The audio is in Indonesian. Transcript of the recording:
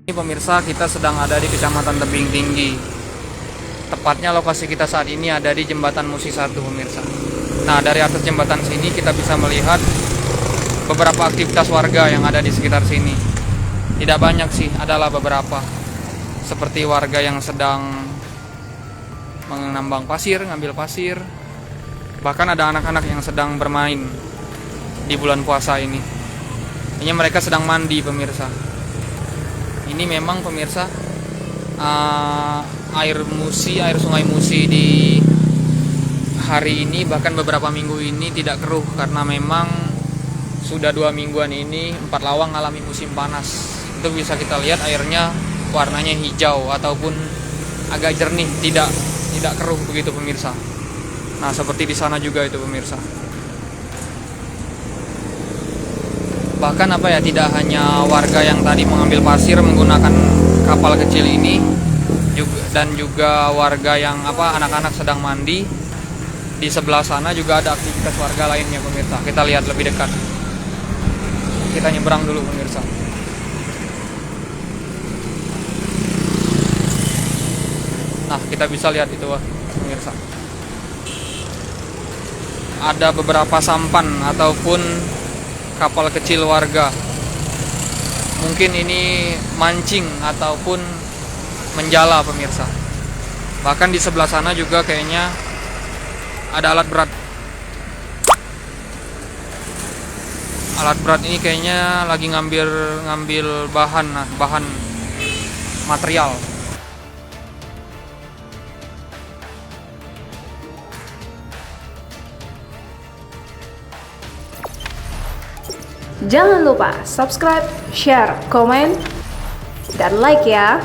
Ini pemirsa, kita sedang ada di Kecamatan Tebing Tinggi. Tepatnya lokasi kita saat ini ada di Jembatan Musi 1, pemirsa. Nah, dari atas jembatan sini kita bisa melihat beberapa aktivitas warga yang ada di sekitar sini. Tidak banyak sih, adalah beberapa. Seperti warga yang sedang menambang pasir, ngambil pasir. Bahkan ada anak-anak yang sedang bermain di bulan puasa ini. Ini mereka sedang mandi, pemirsa. Ini memang pemirsa, air sungai Musi di hari ini, bahkan beberapa minggu ini tidak keruh, karena memang sudah 2 mingguan ini Empat Lawang mengalami musim panas. Itu bisa kita lihat airnya warnanya hijau ataupun agak jernih, tidak keruh begitu, pemirsa. Nah, seperti di sana juga itu, pemirsa. Bahkan tidak hanya warga yang tadi mengambil pasir menggunakan kapal kecil ini, dan juga warga yang anak-anak sedang mandi. Di sebelah sana juga ada aktivitas warga lainnya, pemirsa. Kita lihat lebih dekat. Kita nyebrang dulu, pemirsa. Nah, kita bisa lihat itu, pemirsa. Ada beberapa sampan ataupun kapal kecil warga. Mungkin ini mancing ataupun menjala, pemirsa. Bahkan di sebelah sana juga kayaknya ada alat berat. Alat berat ini kayaknya lagi ngambil bahan material. Jangan lupa subscribe, share, komen, dan like ya.